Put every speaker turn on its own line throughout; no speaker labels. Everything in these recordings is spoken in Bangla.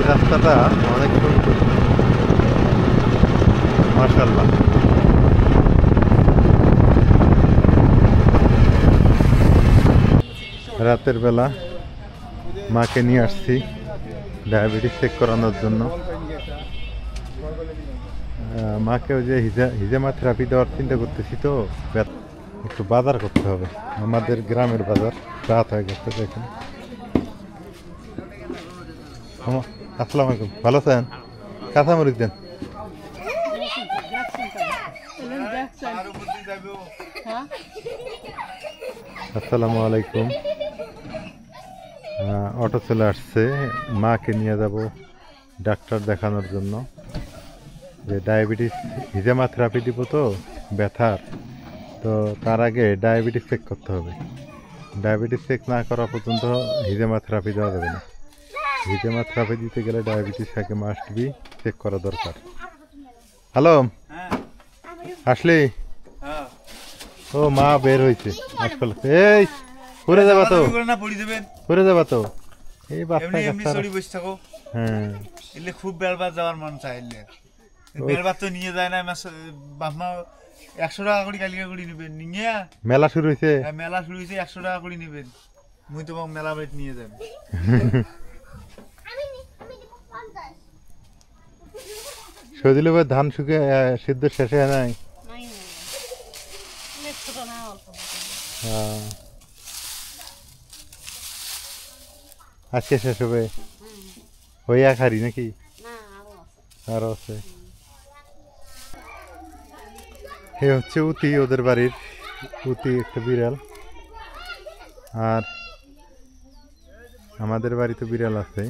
রাস্তাটা অনেক সুন্দর, মাশাআল্লাহ। রাতের বেলা মাকে নিয়ে আসছি ডায়াবেটিস চেক করানোর জন্য। মাকে ওই যে হিজামা থেরাপি দেওয়ার চিন্তা করতেছি, তো একটু বাজার করতে হবে, আমাদের গ্রামের বাজার। রাত হয়ে গেছে দেখুন। আসসালামু আলাইকুম, ভালো আছেন? কাঁচামরিচ দেন। আসসালামু আলাইকুম। অটো চলে আসছে, মাকে নিয়ে যাব ডাক্তার দেখানোর জন্য। যে ডায়াবেটিস হিজামা থেরাপি দিব তো ব্যথার, তো তার আগে ডায়াবেটিস চেক করতে হবে। ডায়াবেটিস চেক না করা পর্যন্ত হিজামা থেরাপি দেওয়া যাবে না। হিজামা থেরাপি দিতে গেলে ডায়াবেটিস আগে মাস্ট বি চেক করা দরকার। হ্যালো, আসলি? ও মা বের হয়েছে আজকাল। এই পড়ে যাবা তো, পড়ে যাবা তো। এই বাচ্চা কাচ্চা। হ্যাঁ,
এলে খুব বেলবার যাওয়ার মন চাইলে বেলবার তো নিয়ে যায় না। বাপমা 100 টাকা করে কালিকা করে নেবেন, নিয়ে
মেলা শুরু হয়েছে।
মেলা শুরু হয়েছে, 100 টাকা করে নেবেন। মুই তোমার মেলা বেট নিয়ে যাবে।
সজিলে ধান শুকে সিদ্ধ শেষে নাই। আজকে শেষ হবে ওই এক হারি নাকি আরো আছে? এ হচ্ছে উতি, ওদের বাড়ির উতি একটা বিড়াল। আর আমাদের বাড়িতে বিড়াল আছে।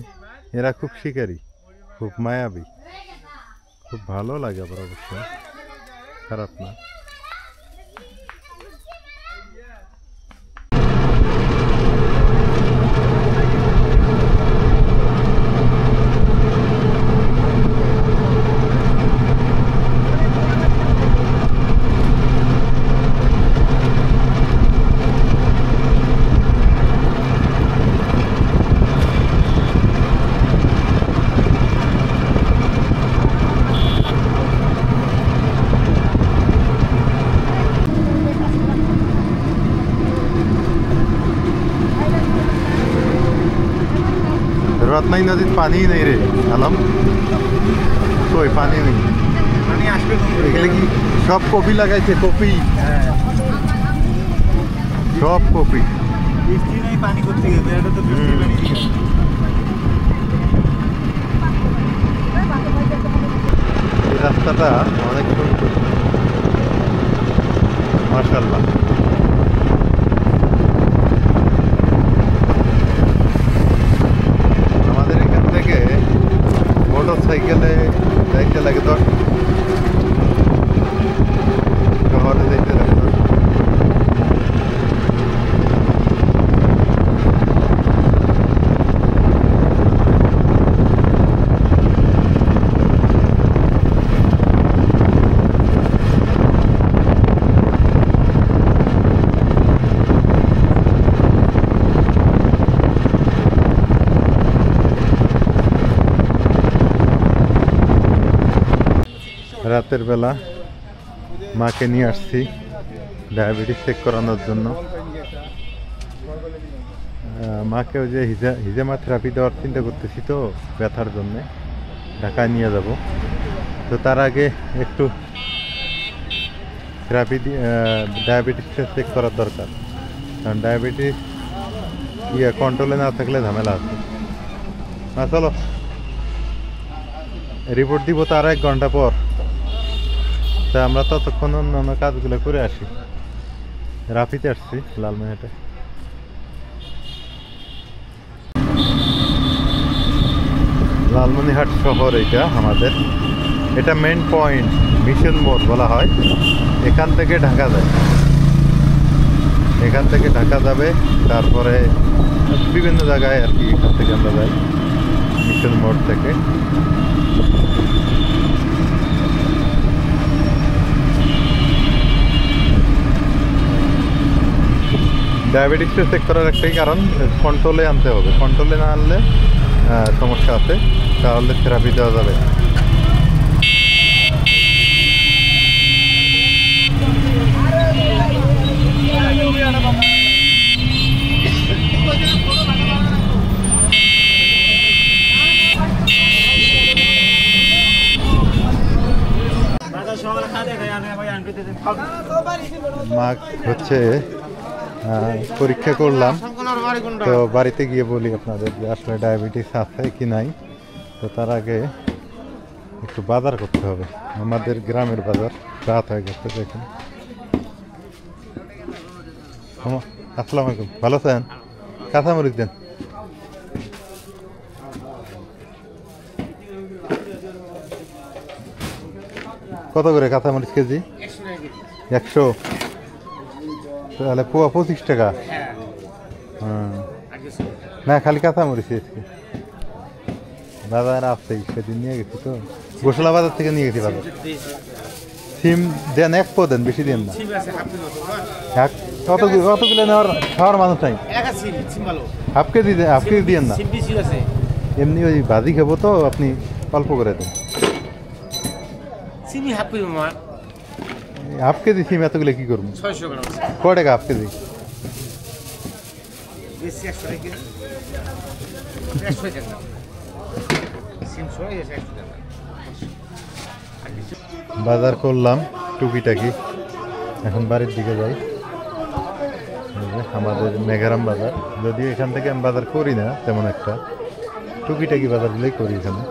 এরা খুব শিকারী, খুব মায়াবী, খুব ভালো লাগে আবার, অবশ্য খারাপ না। रत्नाई नदी पानी ही नहीं रे आलम, कोई पानी नहीं।
পানি আসবে
এখানে কি সব কপি লাগাইছে? কপি, সব কপি।
বৃষ্টি নাই, পানি করতে গেছে। এটা তো বৃষ্টি পানি।
এই রাস্তাটা অনেক সুন্দর, মাশাআল্লাহ। মোটর সাইকেলে যাইতে লাগে 10, শহরে যাইতে লাগে 10। রাতের বেলা মাকে নিয়ে আসছি ডায়াবেটিস চেক করানোর জন্য। মাকে ওই যে হিজামা থেরাপি দেওয়ার চিন্তা করতেছি, তো ব্যথার জন্যে ঢাকায় নিয়ে যাব। তো তার আগে একটু থেরাপি ডায়াবেটিসটা চেক করার দরকার, কারণ ডায়াবেটিস কন্ট্রোলে না থাকলে ঝামেলা আছে। না চলো, রিপোর্ট দিব তার 1 ঘন্টা পর। তা আমরা ততক্ষণ অন্যান্য কাজগুলো করে আসি। রাফিতে আসছি, লালমনিরহাটে। লালমনিরহাট শহর এটা আমাদের, এটা মেন পয়েন্ট, মিশন মোড় বলা হয়। এখান থেকে ঢাকা যায়, এখান থেকে ঢাকা যাবে, তারপরে বিভিন্ন জায়গায় আর কি। এখান থেকে আমরা যাই মিশন মোড় থেকে। ডায়াবেটিসটা চেক করার একটাই কারণ, কন্ট্রোলে আনতে হবে। কন্ট্রোলে না আনলে সমস্যা আছে তাহলে থেরাপি দেওয়া যাবে। মাগ হচ্ছে পরীক্ষা করলাম, তো বাড়িতে গিয়ে বলি আপনাদের যে আসলে ডায়াবেটিস আছে কি নাই। তো তার আগে একটু বাজার করতে হবে, আমাদের গ্রামের বাজার রাত হয়ে গেছে। দেখুন, আসসালামু আলাইকুম, ভালো আছেন? কাঁচামরিচ দেন। কত করে কাঁচামরিচ কেজি? 100। তাহলে পোয়া 25 টাকা। হ্যাঁ, না খালি কাঁচামরিচ আজকে বাজার আছে, সেদিন নিয়ে গেছি তো গোসলা বাজার থেকে নিয়ে গেছি বাজার। সিম দেন, এক পো দেন, বেশি দেন না। কতগুলো নেওয়ার খাওয়ার মানুষ নাই। হাফ কেজি দেন, হাফ কেজি দিয়েন না, এমনি ওই ভাজি খাবো তো, আপনি অল্প করে দেন। হাফ কেজি সিম এতগুলো কি করবো? 600 গ্রাম। কয় টাকা হাফ কেজি? বাজার করলাম টুকিটাকি, এখন বাড়ির দিকে যাই। আমাদের মেঘারাম বাজার, যদিও এখান থেকে আমি বাজার করি না তেমন একটা, টুকিটাকি বাজারগুলোই করি এখানে।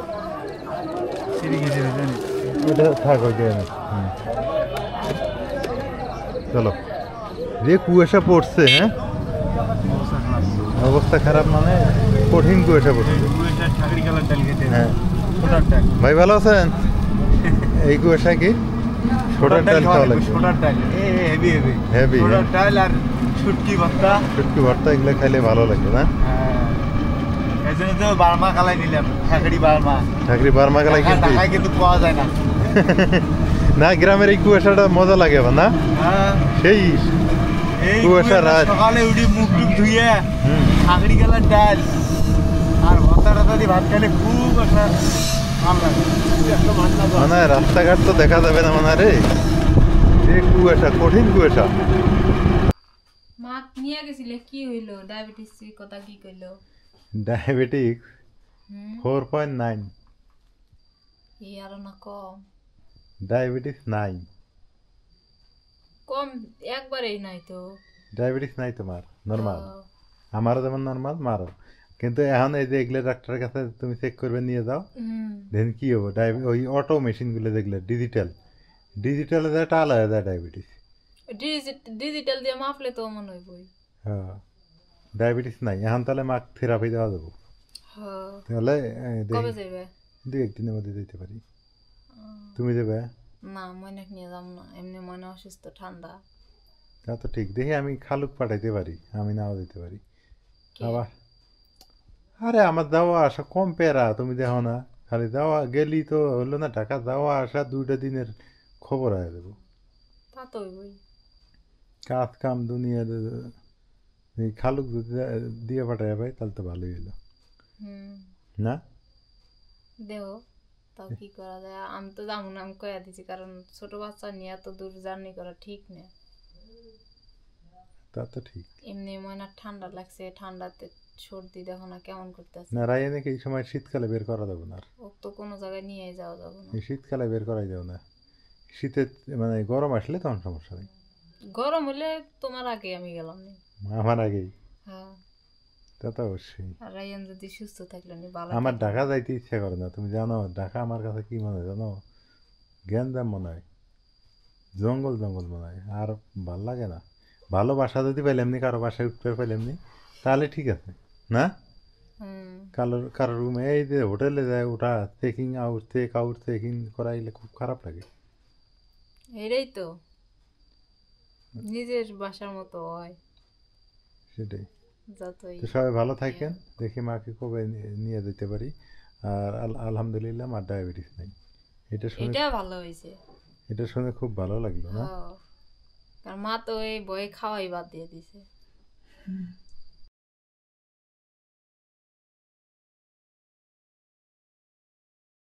ওটা থাক, ওই দিয়ে চলো। যে কুয়াশা পড়ছে, হ্যাঁ অবস্থা খারাপ, মানে কঠিন কুয়াশা পড়ছে। হ্যাঁ ভাই, ভালো আছেন? এই কুয়াশা কি ছোটার ডাল খাওয়া লাগবে? হেভি ডাল আর শুটকি ভর্তা, শুটকি ভর্তা এগুলো খাইলে ভালো লাগবে না? এই জন্য তো বার্মা কালাই নিলাম, ঠাকরি বার্মা কালাই কিন্তু পাওয়া যায় না। না, গ্রামের এই কুয়াশাটা মজা লাগে না? সেই কুয়াশা রাত সকালে উঠি মুখ টুক ধুয়ে ঠাকরি কালার ডাল আর ভর্তা টর্তা দিয়ে ভাত খাইলে খুব একটা মানে রাস্তাঘাট তো দেখা যাবে না মানে রে, যে কুয়াশা, কঠিন কুয়াশা।
মা নিয়ে গেছিলে, কি হইলো? ডায়াবেটিস কথা কি কইলো?
ডায়াবেটিস 4.9।
এই আর না কম?
ডায়াবেটিস নাই,
কম একবারেই নাই তো।
ডায়াবেটিস নাই তোমার, নরমাল। আমারও যেমন নরমাল, মারও। কিন্তু এখন এই যে এগুলো ডাক্তারের কাছে তুমি চেক করবে নিয়ে যাও, দেন কি হবো? ওই অটো মেশিনগুলো দেখলে ডিজিটালে যেটা আলাদা ডায়াবেটিস।
ডিজিটাল দিয়ে মাপলে তো মনে হইবই।
হ্যাঁ, ডায়াবেটিস নাই এখন, তাহলে মাক থেরাপি দেওয়া যাবো। তাহলে
কবে যাবে?
2-1 দিনের মধ্যে যেতে পারি। তুমি যাবে?
না, মনে নিয়ে যাব না, এমনি মনে অসুস্থ, ঠান্ডা।
তা তো ঠিক, দেখি আমি খালুক পাঠাইতে পারি, আমি নাও দিতে পারি। আবার আরে আমার যাওয়া আসা কম পেরা, তুমি দেখো না? খালি যাওয়া গেলি তো হলো না, ঢাকা যাওয়া আসা 2টা দিনের খবর হয়ে যাবো।
তা তো হইবই,
কাজ কাম দুনিয়া। খালুক যদি দিয়ে পাঠাই ভাই, তাহলে তো ভালোই হলো না?
দেহ তাও কি করা যায়? আমি তো যাবো না, আমি কয়া দিছি, কারণ ছোট বাচ্চা নিয়ে এত দূর জার্নি করা ঠিক না।
তা তো ঠিক।
এমনি মনে ঠান্ডা লাগছে, ঠান্ডাতে সর্দি দেখো না কেমন করতেছে।
না, রায় নাকি এই সময় শীতকালে বের করা যাবে না,
ও তো কোনো জায়গায় নিয়ে যাওয়া যাবে না।
এই শীতকালে বের করাই যাবে না, শীতে মানে গরম আসলে তখন সমস্যা নেই।
গরম হলে তোমার আগে আমি গেলাম না।
আমার আগেই?
হ্যাঁ,
তা তো অবশ্যই।
আর রায়ান যদি সুস্থ থাকলে ভালো।
আমার ঢাকা যাইতে ইচ্ছা করে না, তুমি জানো ঢাকা আমার কাছে কি মনে হয় জানো? গ্যাঞ্জাম মনে হয়, জঙ্গল জঙ্গল মনে হয়, আর ভাল লাগে না। ভালো বাসা যদি পাইলে এমনি, কারো বাসায় উঠতে পাইলে এমনি, তাহলে ঠিক আছে না? কারো রুমে এই যে হোটেলে যায় ওটা চেকিং আউট, চেকিং করাইলে খুব খারাপ লাগে।
এটাই তো নিজের বাসার মতো হয়।
সেটাই।
যতই
সবাই ভালো থাকেন, দেখি মাকে কবে নিয়ে যেতে পারি। আর আলহামদুলিল্লাহ মার ডায়াবেটিস নাই, এটা
ভালো হয়েছে।
এটা শুনে খুব ভালো লাগলো না?
কারণ মা তো এই বয়ে খাওয়াই বাদ দিয়ে দিছে।